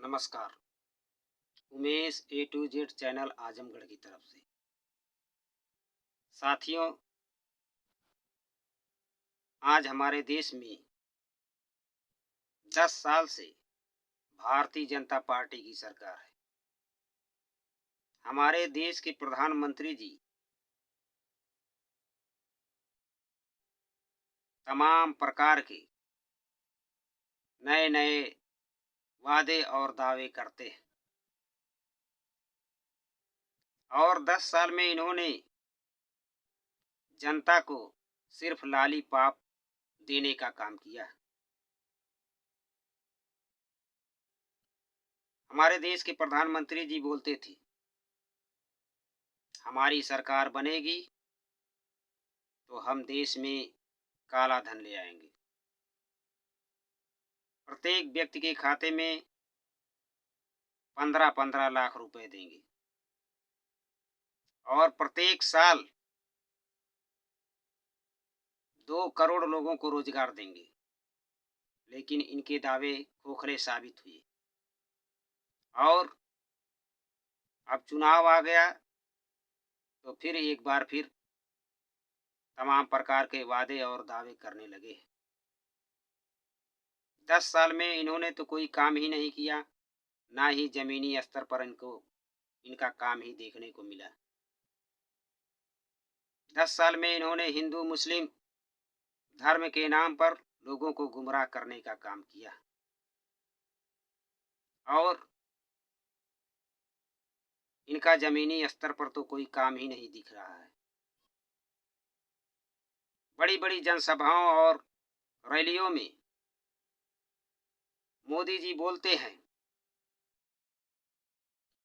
नमस्कार। उमेश ए to Z channel Azamgarh की तरफ से। साथियों, आज हमारे देश में 10 साल से भारतीय जनता पार्टी की सरकार है। हमारे देश के प्रधानमंत्री जी तमाम प्रकार के नए नए वादे और दावे करते हैं और 10 साल में इन्होंने जनता को सिर्फ लॉलीपॉप देने का काम किया। हमारे देश के प्रधानमंत्री जी बोलते थे, हमारी सरकार बनेगी तो हम देश में काला धन ले आएंगे। प्रत्येक व्यक्ति के खाते में 15-15 लाख रुपए देंगे और प्रत्येक साल 2 करोड़ लोगों को रोजगार देंगे। लेकिन इनके दावे खोखले साबित हुए और अब चुनाव आ गया तो फिर एक बार फिर तमाम प्रकार के वादे और दावे करने लगे। 10 साल में इन्होंने तो कोई काम ही नहीं किया, ना ही जमीनी स्तर पर इनका काम ही देखने को मिला। 10 साल में इन्होंने हिंदू मुस्लिम धर्म के नाम पर लोगों को गुमराह करने का काम किया और इनका जमीनी स्तर पर तो कोई काम ही नहीं दिख रहा है। बड़ी बड़ी जनसभाओं और रैलियों में मोदी जी बोलते हैं,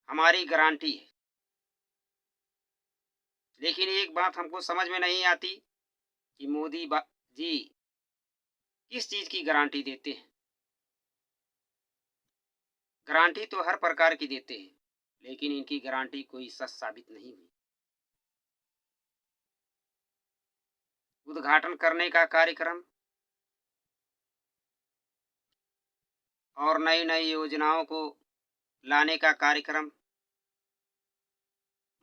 हमारी गारंटी है। लेकिन एक बात हमको समझ में नहीं आती कि मोदी जी किस चीज की गारंटी देते हैं। गारंटी तो हर प्रकार की देते हैं, लेकिन इनकी गारंटी कोई सच साबित नहीं हुई। उद्घाटन करने का कार्यक्रम और नई नई योजनाओं को लाने का कार्यक्रम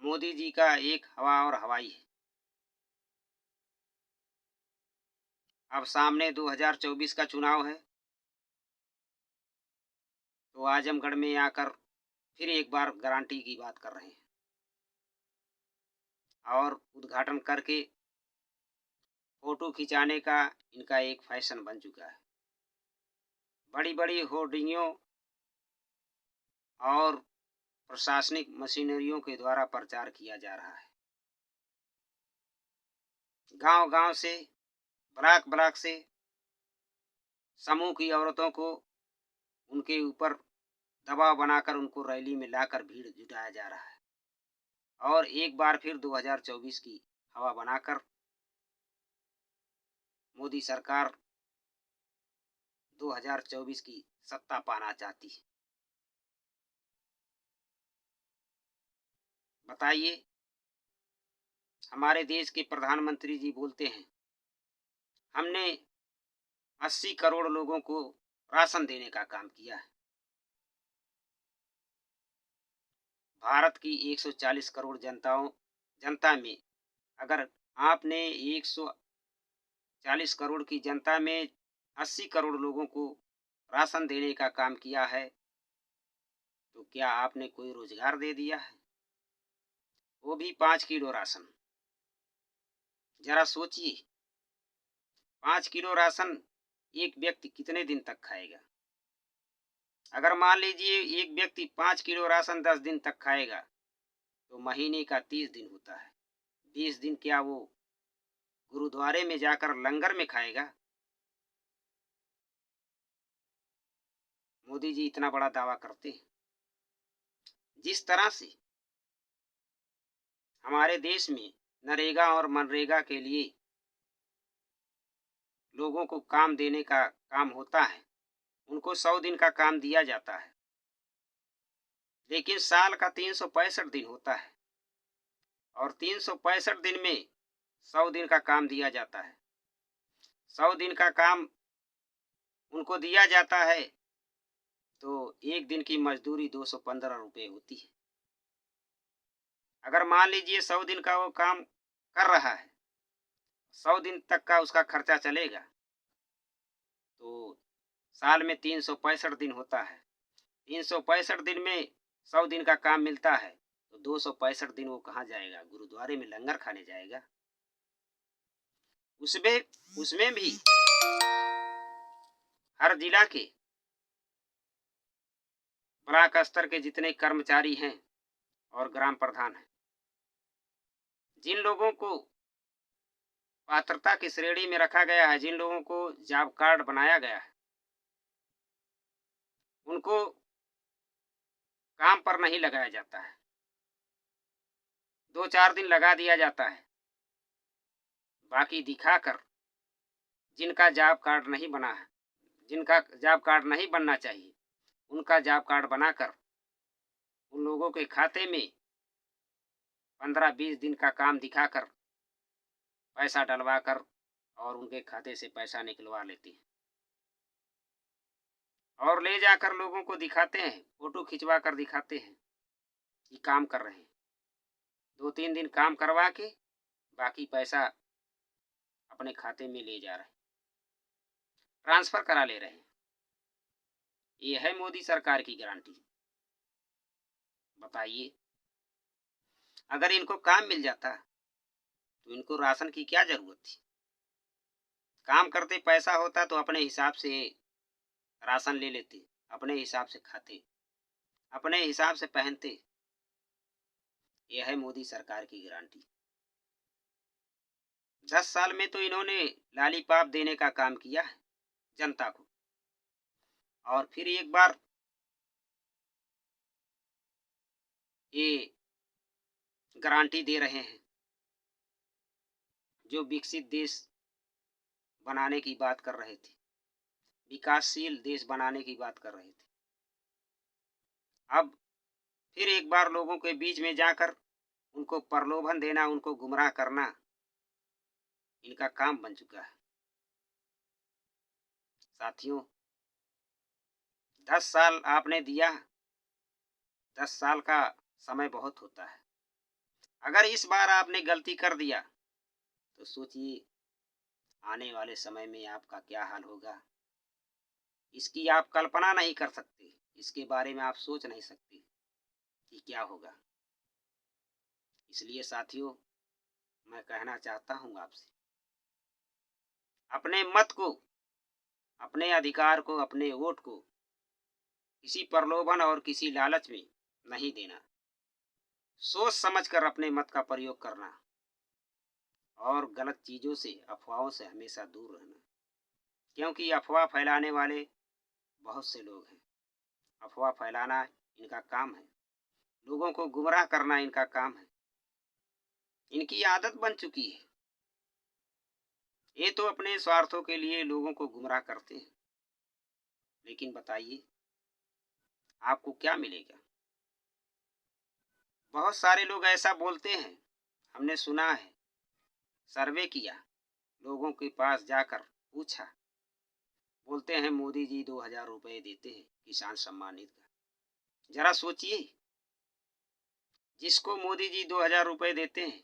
मोदी जी का एक हवा और हवाई है। अब सामने 2024 का चुनाव है तो आजमगढ़ में आकर फिर एक बार गारंटी की बात कर रहे हैं और उद्घाटन करके फोटो खिंचाने का इनका एक फैशन बन चुका है। बड़ी बड़ी होर्डिंगों और प्रशासनिक मशीनरियों के द्वारा प्रचार किया जा रहा है। गांव गांव से, ब्लॉक ब्लॉक से समूह की औरतों को उनके ऊपर दबाव बनाकर उनको रैली में लाकर भीड़ जुटाया जा रहा है और एक बार फिर 2024 की हवा बनाकर मोदी सरकार 2024 की सत्ता पाना चाहती है। बताइए, हमारे देश के प्रधानमंत्री जी बोलते हैं, हमने 80 करोड़ लोगों को राशन देने का काम किया है। भारत की 140 करोड़ जनता में अगर आपने 140 करोड़ की जनता में 80 करोड़ लोगों को राशन देने का काम किया है तो क्या आपने कोई रोजगार दे दिया है? वो भी 5 किलो राशन। जरा सोचिए, 5 किलो राशन एक व्यक्ति कितने दिन तक खाएगा? अगर मान लीजिए एक व्यक्ति 5 किलो राशन 10 दिन तक खाएगा तो महीने का 30 दिन होता है। 20 दिन क्या वो गुरुद्वारे में जाकर लंगर में खाएगा? मोदी जी इतना बड़ा दावा करते हैं। जिस तरह से हमारे देश में नरेगा और मनरेगा के लिए लोगों को काम देने का काम होता है, उनको 100 दिन का काम दिया जाता है, लेकिन साल का 365 दिन होता है और 365 दिन में 100 दिन का काम दिया जाता है। 100 दिन का काम उनको दिया जाता है तो एक दिन की मजदूरी 215 रुपये होती है। अगर मान लीजिए 100 दिन का वो काम कर रहा है, 100 दिन तक का उसका खर्चा चलेगा, तो साल में 365 दिन होता है। 365 दिन में 100 दिन का काम मिलता है, तो 265 दिन वो कहाँ जाएगा? गुरुद्वारे में लंगर खाने जाएगा। उसमें उसमें भी हर जिला के ब्लॉक स्तर के जितने कर्मचारी हैं और ग्राम प्रधान हैं, जिन लोगों को पात्रता की श्रेणी में रखा गया है, जिन लोगों को जॉब कार्ड बनाया गया है, उनको काम पर नहीं लगाया जाता है। 2-4 दिन लगा दिया जाता है। बाकी दिखाकर जिनका जॉब कार्ड नहीं बना है, जिनका जॉब कार्ड नहीं बनना चाहिए, उनका जॉब कार्ड बनाकर उन लोगों के खाते में 15-20 दिन का काम दिखाकर पैसा डलवाकर और उनके खाते से पैसा निकलवा लेते हैं और ले जाकर लोगों को दिखाते हैं, फोटो खिंचवा कर दिखाते हैं कि काम कर रहे हैं। 2-3 दिन काम करवा के बाकी पैसा अपने खाते में ले जा रहे हैं, ट्रांसफर करा ले रहे हैं। ये है मोदी सरकार की गारंटी। बताइए, अगर इनको काम मिल जाता तो इनको राशन की क्या जरूरत थी? काम करते पैसा होता तो अपने हिसाब से राशन ले लेते, अपने हिसाब से खाते, अपने हिसाब से पहनते। यह है मोदी सरकार की गारंटी। 10 साल में तो इन्होंने लॉलीपॉप देने का काम किया है जनता को, और फिर एक बार ये गारंटी दे रहे हैं, जो विकसित देश बनाने की बात कर रहे थे, विकासशील देश बनाने की बात कर रहे थे। अब फिर एक बार लोगों के बीच में जाकर उनको प्रलोभन देना, उनको गुमराह करना, इनका काम बन चुका है। साथियों, 10 साल आपने दिया, 10 साल का समय बहुत होता है। अगर इस बार आपने गलती कर दिया तो सोचिए आने वाले समय में आपका क्या हाल होगा। इसकी आप कल्पना नहीं कर सकते, इसके बारे में आप सोच नहीं सकते कि क्या होगा। इसलिए साथियों, मैं कहना चाहता हूँ आपसे, अपने मत को, अपने अधिकार को, अपने वोट को किसी प्रलोभन और किसी लालच में नहीं देना। सोच समझकर अपने मत का प्रयोग करना और गलत चीज़ों से, अफवाहों से हमेशा दूर रहना, क्योंकि अफवाह फैलाने वाले बहुत से लोग हैं। अफवाह फैलाना इनका काम है, लोगों को गुमराह करना इनका काम है, इनकी आदत बन चुकी है। ये तो अपने स्वार्थों के लिए लोगों को गुमराह करते हैं, लेकिन बताइए आपको क्या मिलेगा? बहुत सारे लोग ऐसा बोलते हैं, हमने सुना है, सर्वे किया, लोगों के पास जाकर पूछा, बोलते हैं मोदी जी 2000 रुपये देते हैं किसान सम्मान निधि का। जरा सोचिए, जिसको मोदी जी 2000 रुपये देते हैं,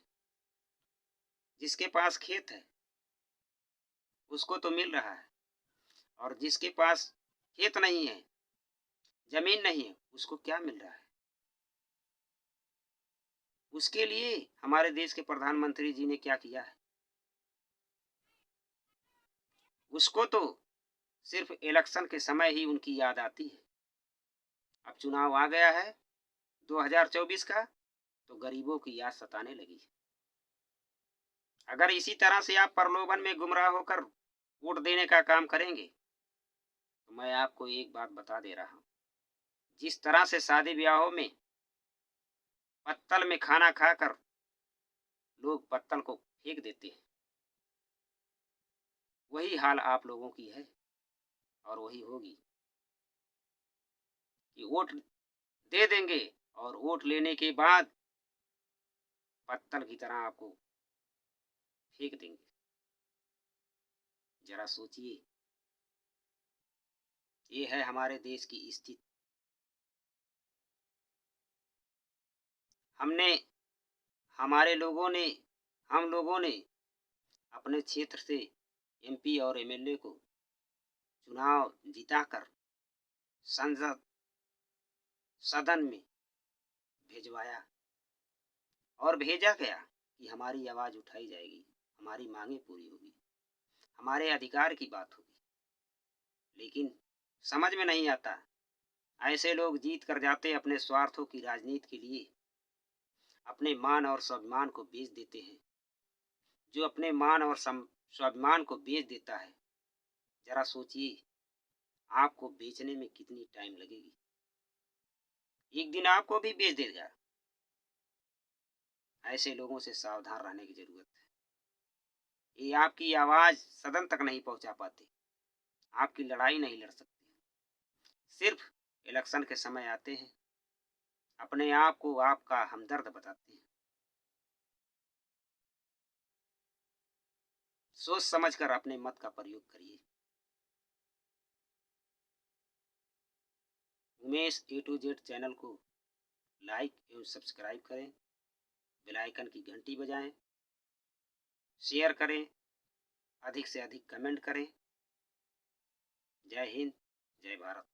जिसके पास खेत है उसको तो मिल रहा है, और जिसके पास खेत नहीं है, जमीन नहीं है, उसको क्या मिल रहा है? उसके लिए हमारे देश के प्रधानमंत्री जी ने क्या किया है? उसको तो सिर्फ इलेक्शन के समय ही उनकी याद आती है। अब चुनाव आ गया है 2024 का, तो गरीबों की याद सताने लगी। अगर इसी तरह से आप प्रलोभन में गुमराह होकर वोट देने का काम करेंगे, तो मैं आपको एक बात बता दे रहा हूँ, जिस तरह से शादी ब्याहों में पत्तल में खाना खाकर लोग पत्तल को फेंक देते हैं, वही हाल आप लोगों की है और वही होगी कि वोट दे देंगे और वोट लेने के बाद पत्तल की तरह आपको फेंक देंगे। जरा सोचिए, ये है हमारे देश की स्थिति। हमने हमारे लोगों ने हम लोगों ने अपने क्षेत्र से एमपी और एमएलए को चुनाव जिताकर संसद सदन में भिजवाया और भेजा गया कि हमारी आवाज़ उठाई जाएगी, हमारी मांगें पूरी होगी, हमारे अधिकार की बात होगी। लेकिन समझ में नहीं आता, ऐसे लोग जीत कर जाते अपने स्वार्थों की राजनीति के लिए, अपने मान और स्वाभिमान को बेच देते हैं। जो अपने मान और स्वाभिमान को बेच देता है, जरा सोचिए आपको बेचने में कितनी टाइम लगेगी। एक दिन आपको भी बेच देगा। ऐसे लोगों से सावधान रहने की जरूरत है। ये आपकी आवाज़ सदन तक नहीं पहुंचा पाते, आपकी लड़ाई नहीं लड़ सकते। सिर्फ इलेक्शन के समय आते हैं, अपने आप को आपका हमदर्द बताते हैं। सोच समझकर अपने मत का प्रयोग करिए। Umesh A to Z channel को लाइक एवं सब्सक्राइब करें, बेल आइकन की घंटी बजाएं, शेयर करें, अधिक से अधिक कमेंट करें। जय हिंद, जय भारत।